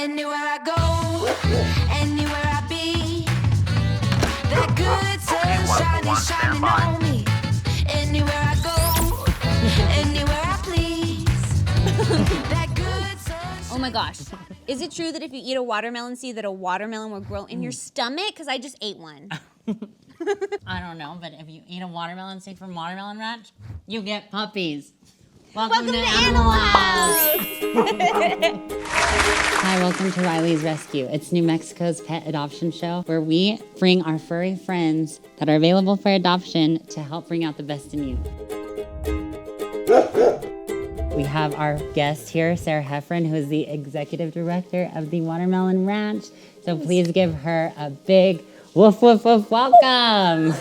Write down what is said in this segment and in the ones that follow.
Anywhere I go, anywhere I be, that good sunshine is shining on me. Anywhere I go, anywhere I please, that good sunshine. Oh my gosh. Is it true that if you eat a watermelon seed that a watermelon will grow in your stomach? Because I just ate one. I don't know, but if you eat a watermelon seed from Watermelon Ranch, you get puppies. Welcome to Animal House! Hi, welcome to Riley's Rescue. It's New Mexico's pet adoption show where we bring our furry friends that are available for adoption to help bring out the best in you. We have our guest here, Sarah Heffron, who is the executive director of the Watermelon Ranch. So please give her a big woof, woof, woof, welcome.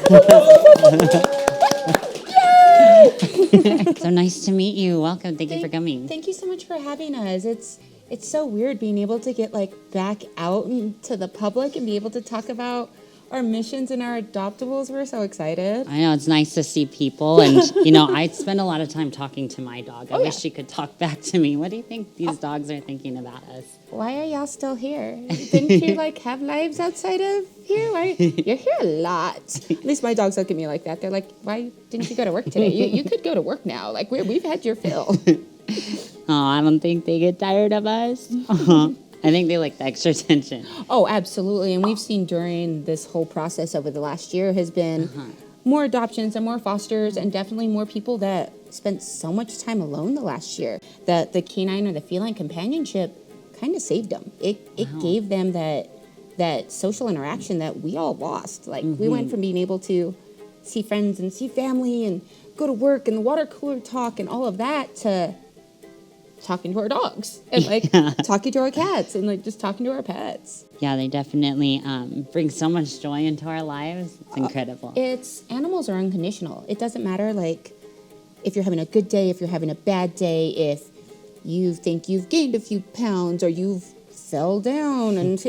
So nice to meet you. Welcome. Thank you for coming. Thank you so much for having us. It's so weird being able to get back out into the public and be able to talk about our missions and our adoptables. We're so excited. I know, it's nice to see people. And, I spend a lot of time talking to my dog. I wish she could talk back to me. What do you think these dogs are thinking about us? Why are y'all still here? Didn't you have lives outside of here? You're here a lot. At least my dogs look at me like that. They're like, why didn't you go to work today? You could go to work now. We've had your fill. Oh, I don't think they get tired of us. I think they like the extra attention. Oh, absolutely. And we've seen during this whole process over the last year has been more adoptions and more fosters and definitely more people that spent so much time alone the last year that the canine or the feline companionship kind of saved them. It gave them that social interaction that we all lost. We went from being able to see friends and see family and go to work and the water cooler talk and all of that to talking to our dogs and talking to our cats and just talking to our pets. Yeah, they definitely bring so much joy into our lives. It's incredible. Animals are unconditional. It doesn't matter if you're having a good day, if you're having a bad day, if you think you've gained a few pounds or you've fell down and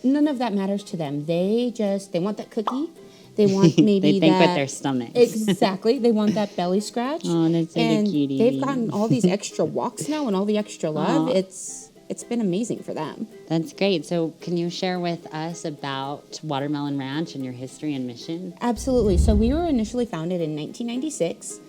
none of that matters to them. They want that cookie. They want maybe they think with their stomachs. Exactly. They want that belly scratch. Oh, that's such a cutie. They've gotten all these extra walks now and all the extra love. It's been amazing for them. That's great. So can you share with us about Watermelon Ranch and your history and mission? Absolutely. So we were initially founded in 1996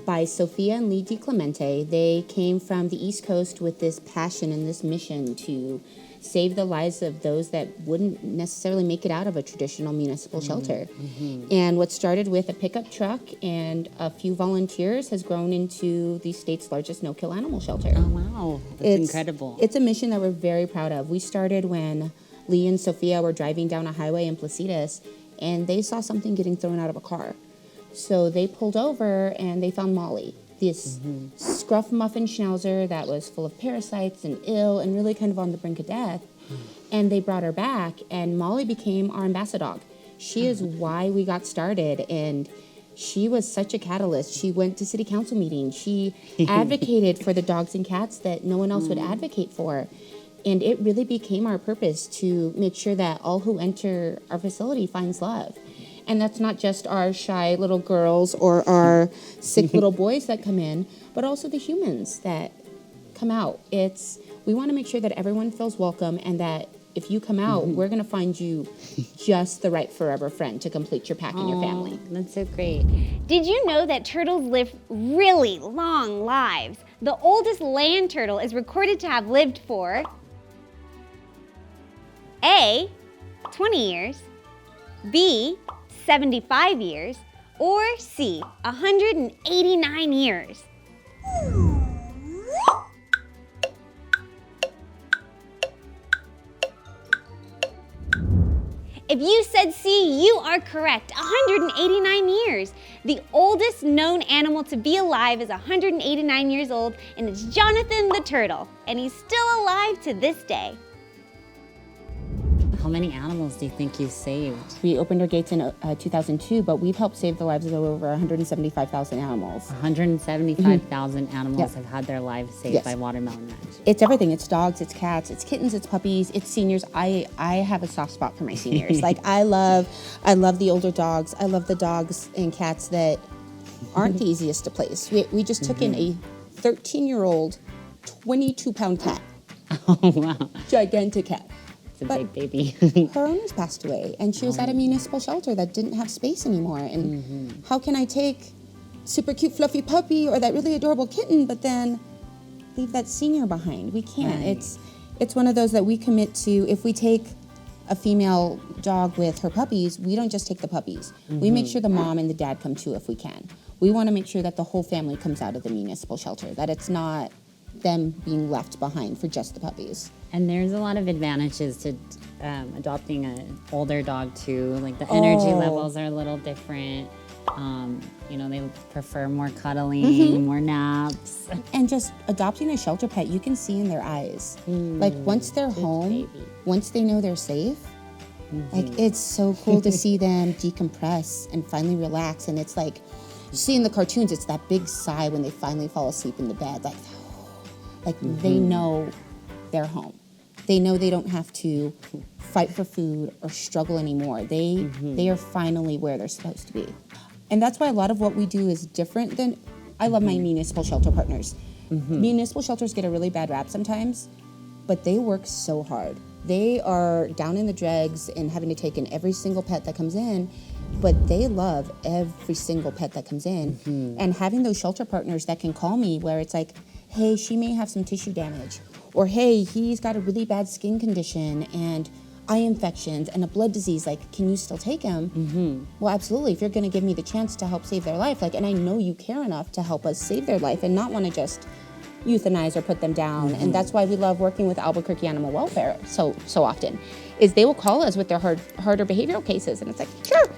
by Sophia and Lee DiClemente. They came from the East Coast with this passion and this mission to save the lives of those that wouldn't necessarily make it out of a traditional municipal shelter. And what started with a pickup truck and a few volunteers has grown into the state's largest no-kill animal shelter. Oh, wow. That's incredible. It's a mission that we're very proud of. We started when Lee and Sophia were driving down a highway in Placitas, and they saw something getting thrown out of a car. So they pulled over, and they found Molly, this scruff muffin schnauzer that was full of parasites and ill and really kind of on the brink of death. And they brought her back, and Molly became our ambassador dog. She is why we got started, and she was such a catalyst. She went to city council meetings. She advocated for the dogs and cats that no one else would advocate for. And it really became our purpose to make sure that all who enter our facility finds love. And that's not just our shy little girls or our sick little boys that come in, but also the humans that come out. We want to make sure that everyone feels welcome and that if you come out, we're going to find you just the right forever friend to complete your pack and your family. That's so great. Did you know that turtles live really long lives? The oldest land turtle is recorded to have lived for A, 20 years, B, 75 years, or C, 189 years. If you said C, you are correct. 189 years. The oldest known animal to be alive is 189 years old, and it's Jonathan the turtle, and he's still alive to this day. How many animals do you think you saved? We opened our gates in 2002, but we've helped save the lives of over 175,000 animals. 175,000 animals have had their lives saved by Watermelon Ranch. It's everything. It's dogs, it's cats, it's kittens, it's puppies, it's seniors. I have a soft spot for my seniors. I love the older dogs. I love the dogs and cats that aren't the easiest to place. We just took in a 13-year-old, 22-pound cat. Oh, wow. Gigantic cat. It's a But- big baby. Her owners passed away, and she was at a municipal shelter that didn't have space anymore. And how can I take super cute fluffy puppy or that really adorable kitten, but then leave that senior behind? We can't. Right. It's one of those that we commit to. If we take a female dog with her puppies, we don't just take the puppies. We make sure the mom and the dad come too if we can. We want to make sure that the whole family comes out of the municipal shelter, that it's not them being left behind for just the puppies. And there's a lot of advantages to adopting an older dog too. Like the energy levels are a little different. They prefer more cuddling, more naps. And just adopting a shelter pet, you can see in their eyes. Like once they're home, baby. once they know they're safe, like it's so cool to see them decompress and finally relax. And it's like, you see in the cartoons, it's that big sigh when they finally fall asleep in the bed. Like they know they're home. They know they don't have to fight for food or struggle anymore. They are finally where they're supposed to be. And that's why a lot of what we do is different than, I love my municipal shelter partners. Municipal shelters get a really bad rap sometimes, but they work so hard. They are down in the dregs and having to take in every single pet that comes in, but they love every single pet that comes in. And having those shelter partners that can call me where it's like, hey, she may have some tissue damage, or hey, he's got a really bad skin condition and eye infections and a blood disease, like, can you still take him? Well, absolutely, if you're gonna give me the chance to help save their life, like, and I know you care enough to help us save their life and not wanna just euthanize or put them down. And that's why we love working with Albuquerque Animal Welfare so often, is they will call us with their harder behavioral cases, and it's like, sure,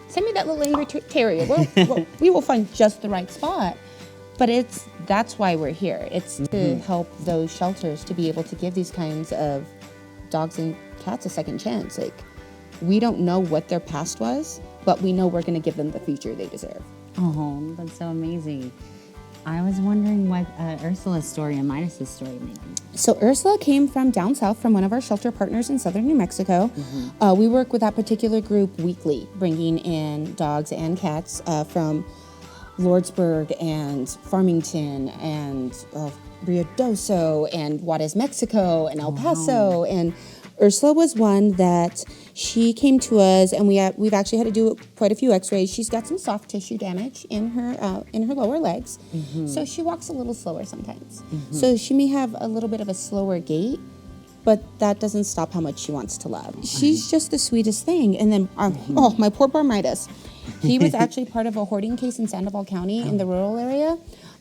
send me that little angry terrier. We will find just the right spot. But that's why we're here. It's to help those shelters to be able to give these kinds of dogs and cats a second chance. Like, we don't know what their past was, but we know we're going to give them the future they deserve. Oh, that's so amazing. I was wondering what Ursula's story and Midas's story may be. So Ursula came from down south from one of our shelter partners in southern New Mexico. We work with that particular group weekly, bringing in dogs and cats from Lordsburg and Farmington and Ruidoso and Juarez, Mexico and El Paso. And Ursula was one that she came to us, and we've actually had to do quite a few x-rays. She's got some soft tissue damage in her lower legs, so she walks a little slower sometimes. So she may have a little bit of a slower gait, but that doesn't stop how much she wants to love. She's just the sweetest thing. And then, my poor Midas. He was actually part of a hoarding case in Sandoval County in the rural area.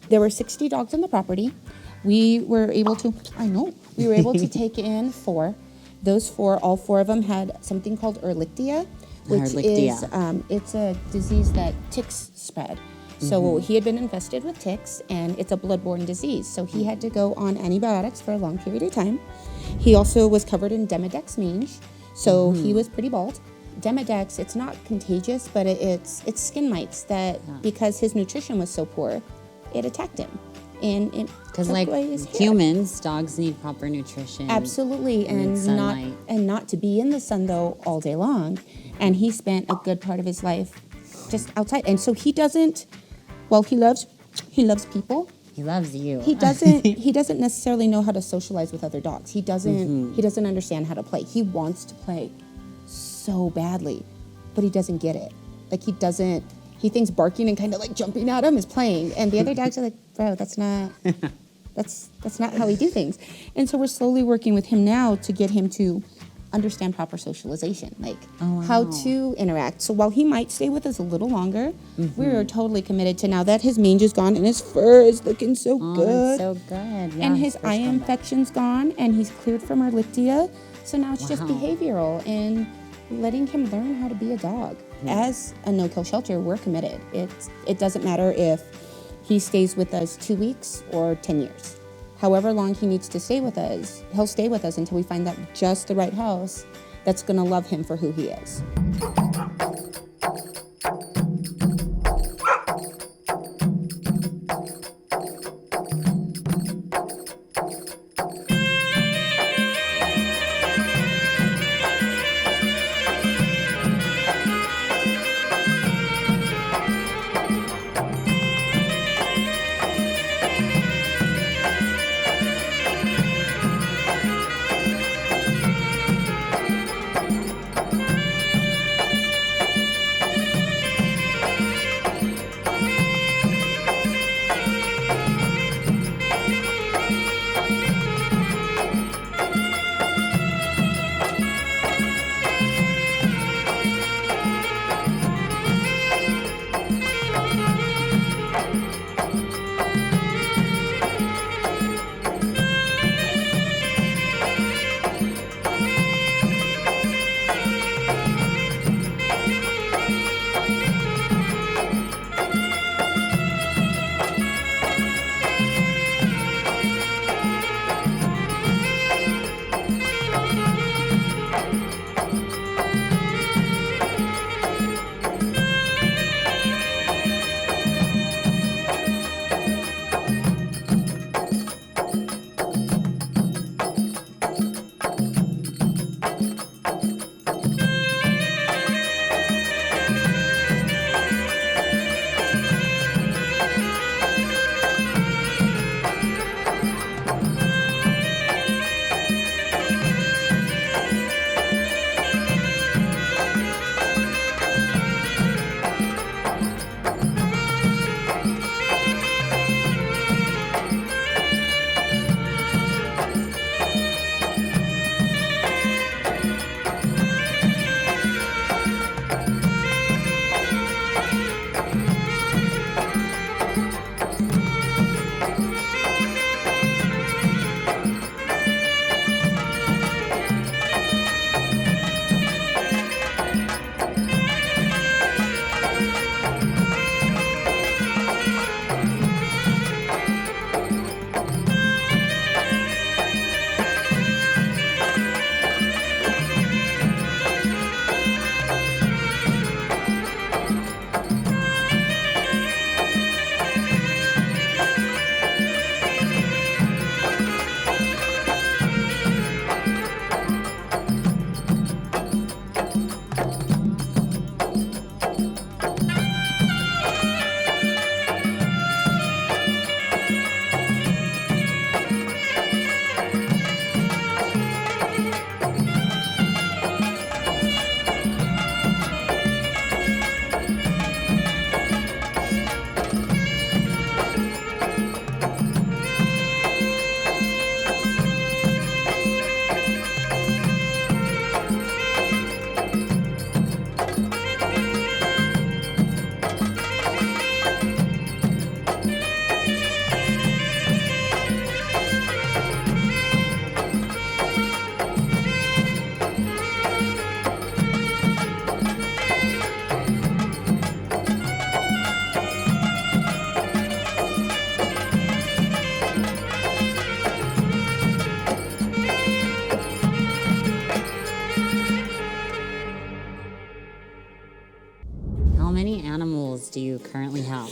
There were 60 dogs on the property. We were able to take in 4. Those 4, all 4 of them had something called Ehrlichia, which is it's a disease that ticks spread. So he had been infested with ticks, and it's a bloodborne disease. So he had to go on antibiotics for a long period of time. He also was covered in Demodex mange, so he was pretty bald. Demodex, it's not contagious, but it's skin mites that, because his nutrition was so poor, it attacked him. And because like humans, dogs need proper nutrition. Absolutely, and not to be in the sun though all day long. And he spent a good part of his life just outside. And so he doesn't. Well, he loves people. He loves you. He doesn't necessarily know how to socialize with other dogs. He doesn't understand how to play. He wants to play so badly, but he doesn't get it. Like he thinks barking and kind of like jumping at him is playing, and the other dogs are like, bro, that's not how we do things. And so we're slowly working with him now to get him to understand proper socialization, like how to interact. So while he might stay with us a little longer, we are totally committed to, now that his mange is gone and his fur is looking so good. So good. Yeah, and his eye infection's gone, and he's cleared from Ehrlichia. So now it's just behavioral and letting him learn how to be a dog. As a no-kill shelter, we're committed. It doesn't matter if he stays with us 2 weeks or 10 years. However long he needs to stay with us, he'll stay with us until we find that just the right house that's going to love him for who he is.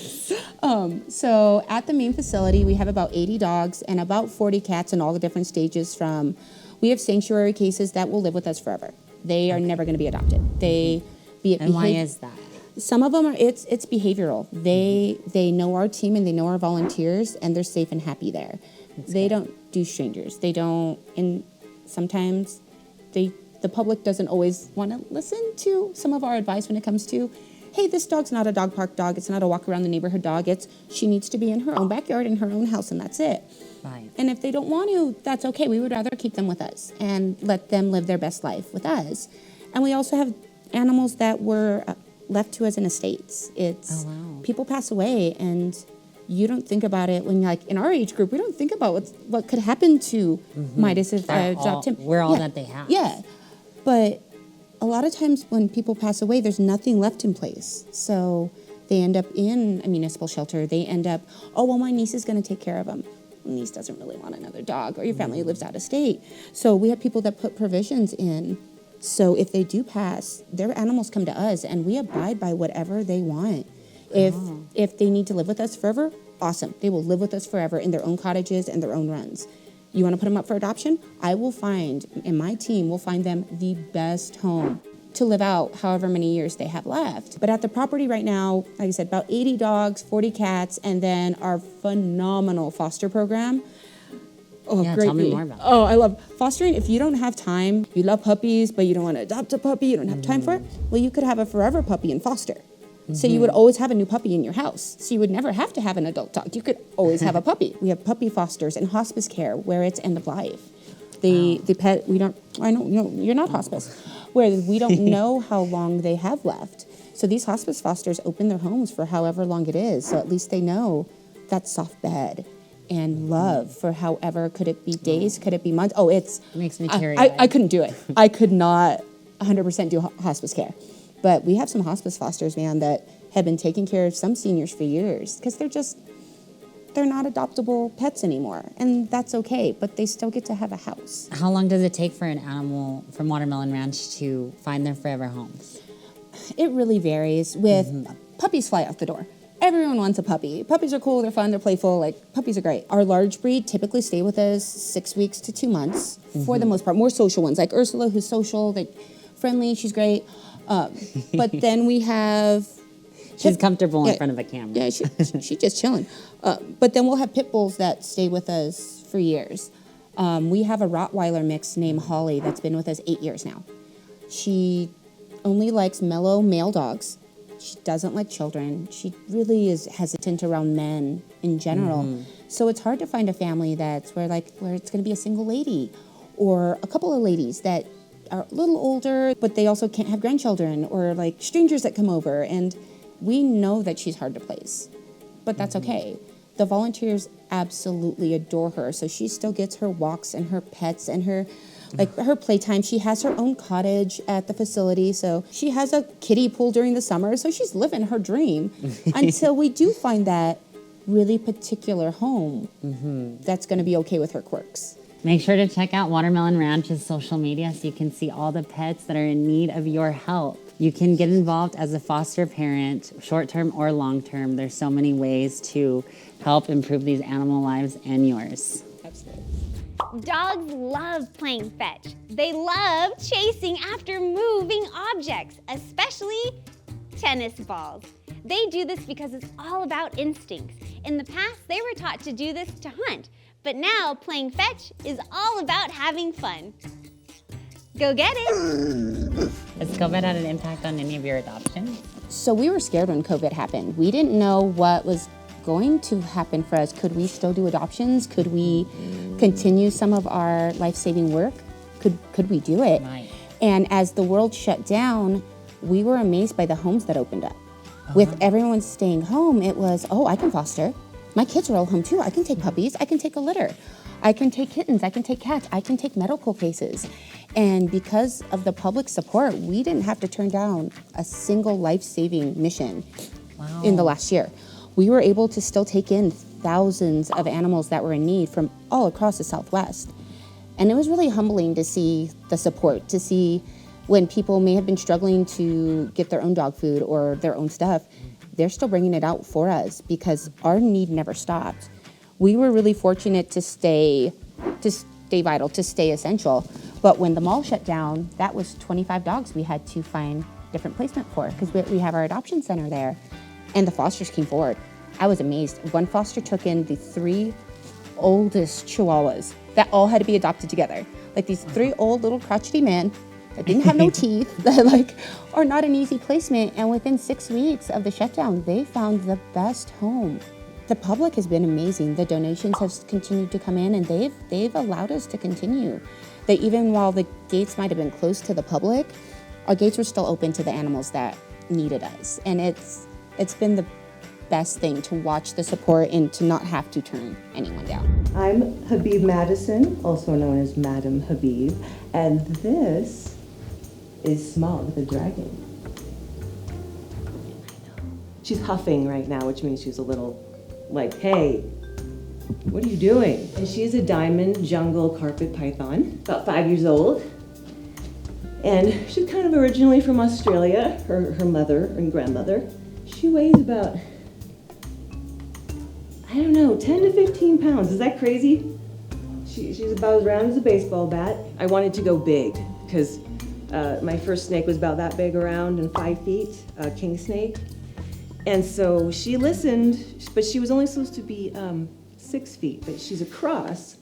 Yes. So at the main facility, we have about 80 dogs and about 40 cats in all the different stages we have sanctuary cases that will live with us forever. They are never going to be adopted. And why is that? Some of them are, it's behavioral. They know our team and they know our volunteers and they're safe and happy there. They don't do strangers. They don't, and sometimes the public doesn't always want to listen to some of our advice when it comes to, hey, this dog's not a dog park dog. It's not a walk around the neighborhood dog. She needs to be in her own backyard, in her own house, and that's it. Right. And if they don't want to, that's okay. We would rather keep them with us and let them live their best life with us. And we also have animals that were left to us in estates. People pass away, and you don't think about it when, like, in our age group, we don't think about what could happen to Midas if I dropped him. We're all that they have. Yeah. But a lot of times when people pass away, there's nothing left in place. So they end up in a municipal shelter. They end up, oh, well, my niece is going to take care of them. My niece doesn't really want another dog, or your family lives out of state. So we have people that put provisions in. So if they do pass, their animals come to us, and we abide by whatever they want. If they need to live with us forever, awesome. They will live with us forever in their own cottages and their own runs. You want to put them up for adoption? And my team will find them the best home to live out however many years they have left. But at the property right now, like I said, about 80 dogs, 40 cats, and then our phenomenal foster program. Oh, yeah, great. Tell me more about that. Oh, I love fostering. If you don't have time, you love puppies, but you don't want to adopt a puppy, you don't have time for it, well, you could have a forever puppy and foster. So you would always have a new puppy in your house. So you would never have to have an adult dog. You could always have a puppy. We have puppy fosters and hospice care where it's end of life. The pet, I know, you're not hospice, where we don't know how long they have left. So these hospice fosters open their homes for however long it is. So at least they know that soft bed and love for however, could it be days, could it be months? Oh, it makes me teary-eyed. I couldn't do it. I could not 100% do hospice care. But we have some hospice fosters, man, that have been taking care of some seniors for years because they're not adoptable pets anymore. And that's okay, but they still get to have a house. How long does it take for an animal from Watermelon Ranch to find their forever homes? It really varies. Puppies fly out the door. Everyone wants a puppy. Puppies are cool, they're fun, they're playful, like puppies are great. Our large breed typically stay with us 6 weeks to 2 months for the most part. More social ones, like Ursula, who's social, like friendly, she's great. But then we have... She's comfortable in front of a camera. Yeah, she's just chilling. But then we'll have pit bulls that stay with us for years. We have a Rottweiler mix named Holly that's been with us 8 years now. She only likes mellow male dogs. She doesn't like children. She really is hesitant around men in general. So it's hard to find a family where it's going to be a single lady or a couple of ladies that are a little older, but they also can't have grandchildren, or like strangers that come over. And we know that she's hard to place, but that's okay. The volunteers absolutely adore her. So she still gets her walks and her pets and her playtime. She has her own cottage at the facility. So she has a kiddie pool during the summer. So she's living her dream until we do find that really particular home that's going to be okay with her quirks. Make sure to check out Watermelon Ranch's social media so you can see all the pets that are in need of your help. You can get involved as a foster parent, short-term or long-term. There's so many ways to help improve these animal lives and yours. Absolutely. Dogs love playing fetch. They love chasing after moving objects, especially tennis balls. They do this because it's all about instincts. In the past, they were taught to do this to hunt, but now playing fetch is all about having fun. Go get it! Has COVID had an impact on any of your adoptions? So we were scared when COVID happened. We didn't know what was going to happen for us. Could we still do adoptions? Could we continue some of our life-saving work? Could we do it? Right. And as the world shut down, we were amazed by the homes that opened up. With everyone staying home, it was, oh, I can foster. My kids are all home too. I can take puppies. I can take a litter. I can take kittens. I can take cats. I can take medical cases. And because of the public support, we didn't have to turn down a single life-saving mission in the last year. We were able to still take in thousands of animals that were in need from all across the Southwest. And it was really humbling to see the support, to see when people may have been struggling to get their own dog food or their own stuff, they're still bringing it out for us because our need never stopped. We were really fortunate to stay vital, to stay essential. But when the mall shut down, that was 25 dogs we had to find different placement for because we have our adoption center there. And the fosters came forward. I was amazed. One foster took in the 3 oldest Chihuahuas that all had to be adopted together. Like these 3 old little crotchety men that didn't have no teeth, that like are not an easy placement. And within 6 weeks of the shutdown, they found the best home. The public has been amazing. The donations have continued to come in, and they've allowed us to continue. That even while the gates might have been closed to the public, our gates were still open to the animals that needed us. And it's been the best thing to watch the support and to not have to turn anyone down. I'm Habib Madison, also known as Madam Habib, and this is Smog the dragon. She's huffing right now, which means she's a little like, hey, what are you doing? And she's a diamond jungle carpet python, about 5 years old. And she's kind of originally from Australia, her mother and grandmother. She weighs about, I don't know, 10 to 15 pounds. Is that crazy? She's about as round as a baseball bat. I wanted to go big because my first snake was about that big around and 5 feet, a king snake. And so she listened, but she was only supposed to be 6 feet, but she's a cross.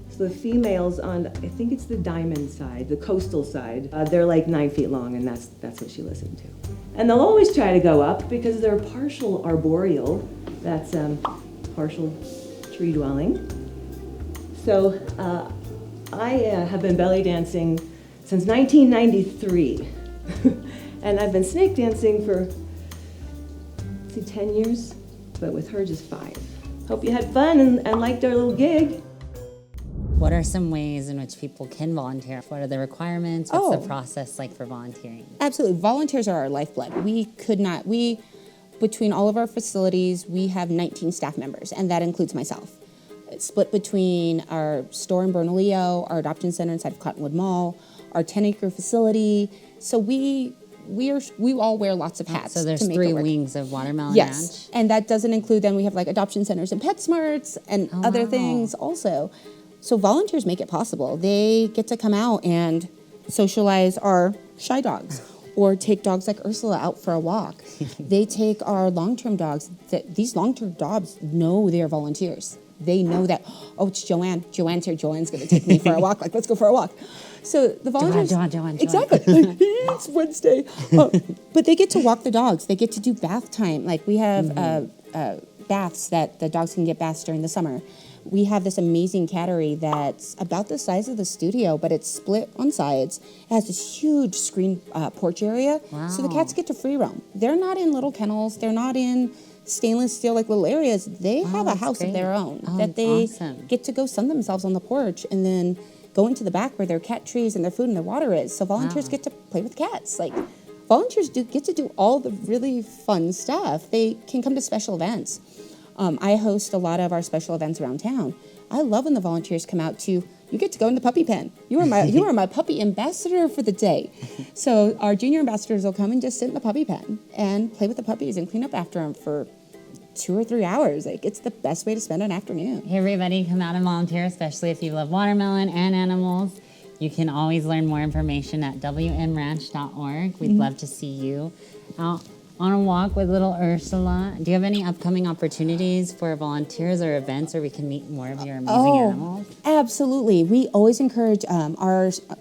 So the females on, I think it's the diamond side, the coastal side, they're like 9 feet long, and that's what she listened to. And they'll always try to go up because they're partial arboreal, that's partial tree dwelling. So I have been belly dancing since 1993, and I've been snake dancing for 10 years, but with her just 5. Hope you had fun and liked our little gig. What are some ways in which people can volunteer? What are the requirements? What's the process like for volunteering? Absolutely. Volunteers are our lifeblood. Between all of our facilities, we have 19 staff members, and that includes myself. It's split between our store in Bernalillo, our adoption center inside of Cottonwood Mall, our 10-acre facility. So we all wear lots of hats. So there's to make 3 it work. wings of Watermelon Yes, Ranch? and that doesn't include, then we have like adoption centers and PetSmarts and other things also. So volunteers make it possible. They get to come out and socialize our shy dogs or take dogs like Ursula out for a walk. They take our long-term dogs. These long-term dogs know they're volunteers. They know that, oh, it's Joanne. Joanne's here. Joanne's going to take me for a walk. Like, let's go for a walk. So the volunteers... Joanne. Exactly. It's Wednesday. But they get to walk the dogs. They get to do bath time. Like, we have baths that the dogs can get baths during the summer. We have this amazing cattery that's about the size of the studio, but it's split on sides. It has this huge screen porch area. Wow. So the cats get to free roam. They're not in little kennels. They're not in stainless steel like little areas. They have a house of their own that they get to go sun themselves on the porch and then go into the back where their cat trees and their food and their water is. So volunteers get to play with cats. Like, volunteers get to do all the really fun stuff. They can come to special events. I host a lot of our special events around town. I love when the volunteers come out to, you get to go in the puppy pen. You are my puppy ambassador for the day. So our junior ambassadors will come and just sit in the puppy pen and play with the puppies and clean up after them for 2 or 3 hours. Like, it's the best way to spend an afternoon. Hey, everybody, come out and volunteer, especially if you love watermelon and animals. You can always learn more information at wmranch.org. We'd love to see you out on a walk with little Ursula. Do you have any upcoming opportunities for volunteers or events where we can meet more of your amazing animals? Absolutely. We always encourage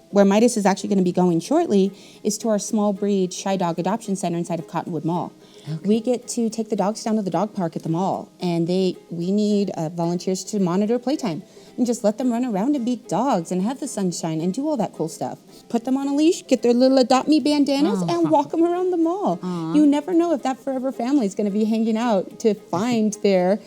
where Midas is actually going to be going shortly is to our small breed shy dog adoption center inside of Cottonwood Mall. Okay. We get to take the dogs down to the dog park at the mall, and we need volunteers to monitor playtime and just let them run around and beat dogs and have the sunshine and do all that cool stuff. Put them on a leash, get their little Adopt Me bandanas, and walk them around the mall. You never know if that forever family is going to be hanging out to find their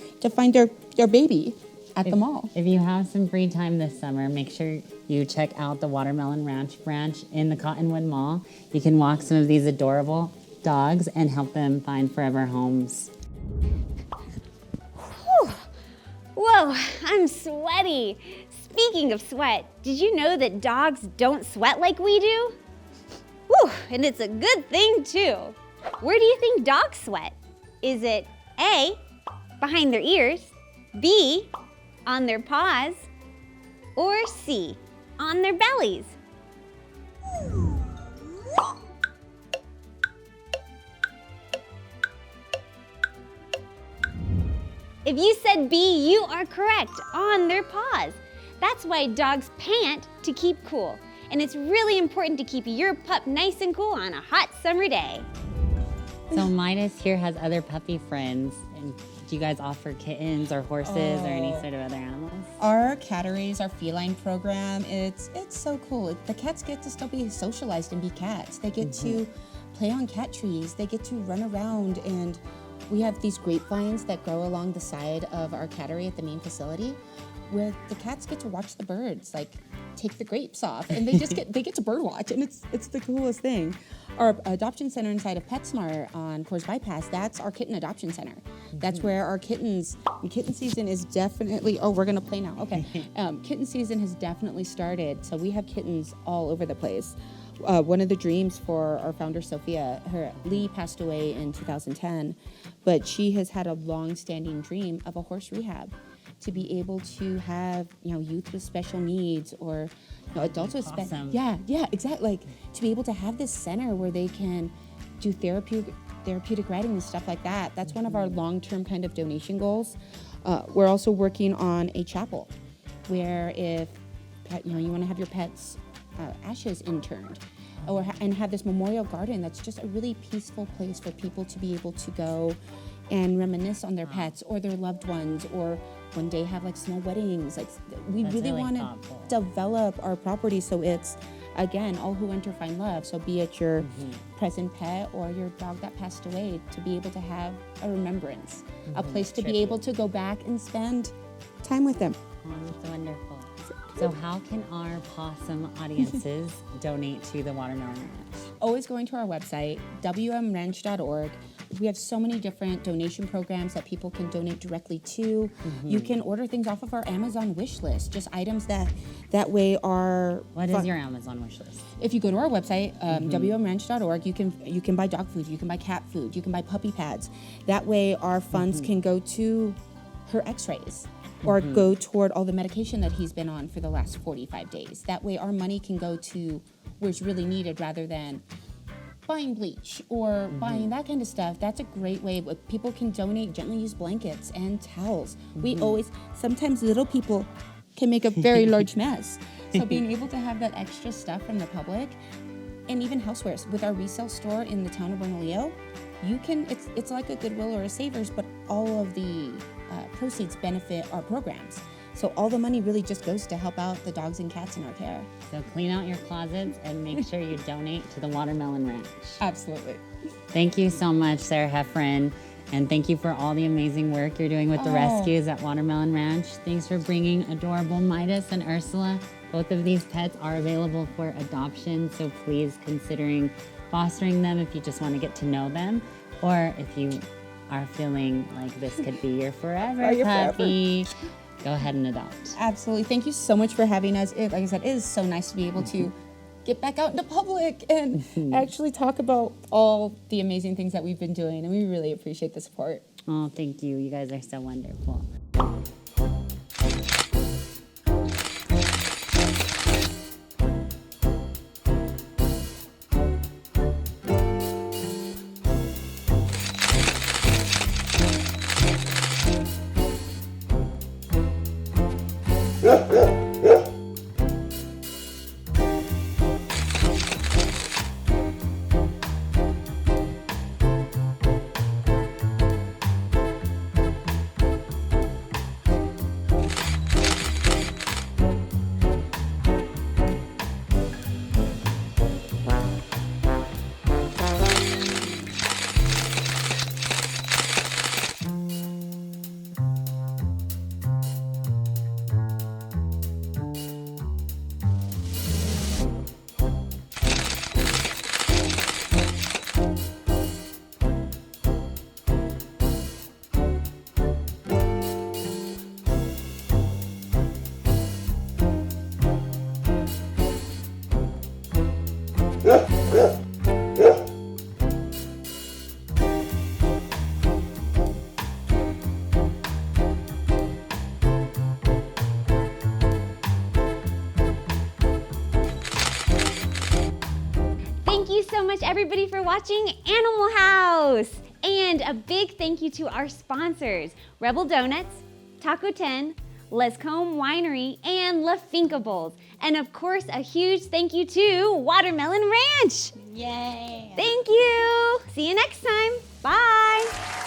baby at the mall. If you have some free time this summer, make sure you check out the Watermelon Ranch branch in the Cottonwood Mall. You can walk some of these adorable dogs and help them find forever homes. Whoa, I'm sweaty. Speaking of sweat, did you know that dogs don't sweat like we do? Whew, and it's a good thing too. Where do you think dogs sweat? Is it A, behind their ears, B, on their paws, or C, on their bellies? If you said B, you are correct, on their paws. That's why dogs pant to keep cool. And it's really important to keep your pup nice and cool on a hot summer day. So Midas here has other puppy friends. And do you guys offer kittens or horses or any sort of other animals? Our Catteries, our feline program, it's so cool. The cats get to still be socialized and be cats. They get to play on cat trees. They get to run around, and we have these grapevines that grow along the side of our cattery at the main facility, where the cats get to watch the birds, like take the grapes off, and they just get to bird watch, and it's the coolest thing. Our adoption center inside of PetSmart on Coors Bypass, that's our kitten adoption center. That's where our kittens, kitten season is definitely, we're gonna play now, okay. Kitten season has definitely started, so we have kittens all over the place. One of the dreams for our founder, Sophia, Lee passed away in 2010, but she has had a long-standing dream of a horse rehab, to be able to have, youth with special needs or adults with Awesome. yeah, exactly. Like to be able to have this center where they can do therapeutic riding and stuff like that. That's one of our long-term kind of donation goals. We're also working on a chapel where if you want to have your pet's ashes interned, and have this memorial garden that's just a really peaceful place for people to be able to go and reminisce on their pets or their loved ones, or one day have like small weddings. Like we That's really really want to thoughtful. develop our property so it's, again, all who enter find love. So be it your present pet or your dog that passed away, to be able to have a remembrance, a place to be able to go back and spend time with them. Oh, that's wonderful. So how can our possum audiences donate to the Watermelon Ranch? Always going to our website, wmranch.org. We have so many different donation programs that people can donate directly to. You can order things off of our Amazon wish list, just items that way are... What is your Amazon wish list? If you go to our website, wmranch.org, you can buy dog food, you can buy cat food, you can buy puppy pads. That way our funds can go to her x-rays or go toward all the medication that he's been on for the last 45 days. That way our money can go to where it's really needed rather than buying bleach or buying that kind of stuff. That's a great way. People can donate gently used blankets and towels. We always, sometimes little people can make a very large mess. So being able to have that extra stuff from the public, and even housewares with our resale store in the town of Bernalillo, you can, it's like a Goodwill or a Savers, but all of the proceeds benefit our programs. So all the money really just goes to help out the dogs and cats in our care. So clean out your closets and make sure you donate to the Watermelon Ranch. Absolutely. Thank you so much, Sarah Heffron. And thank you for all the amazing work you're doing with the rescues at Watermelon Ranch. Thanks for bringing adorable Midas and Ursula. Both of these pets are available for adoption, so please considering fostering them if you just want to get to know them, or if you are feeling like this could be your forever puppy, go ahead and adopt. Absolutely. Thank you so much for having us. Like I said, it is so nice to be able to get back out into public and actually talk about all the amazing things that we've been doing, and we really appreciate the support. Oh, thank you. You guys are so wonderful. so much, everybody, for watching Animal House. And a big thank you to our sponsors, Rebel Donuts, Taco 10, Lescombe Winery, and La Finca Bowls. And of course, a huge thank you to Watermelon Ranch. Yay! Thank you. See you next time. Bye.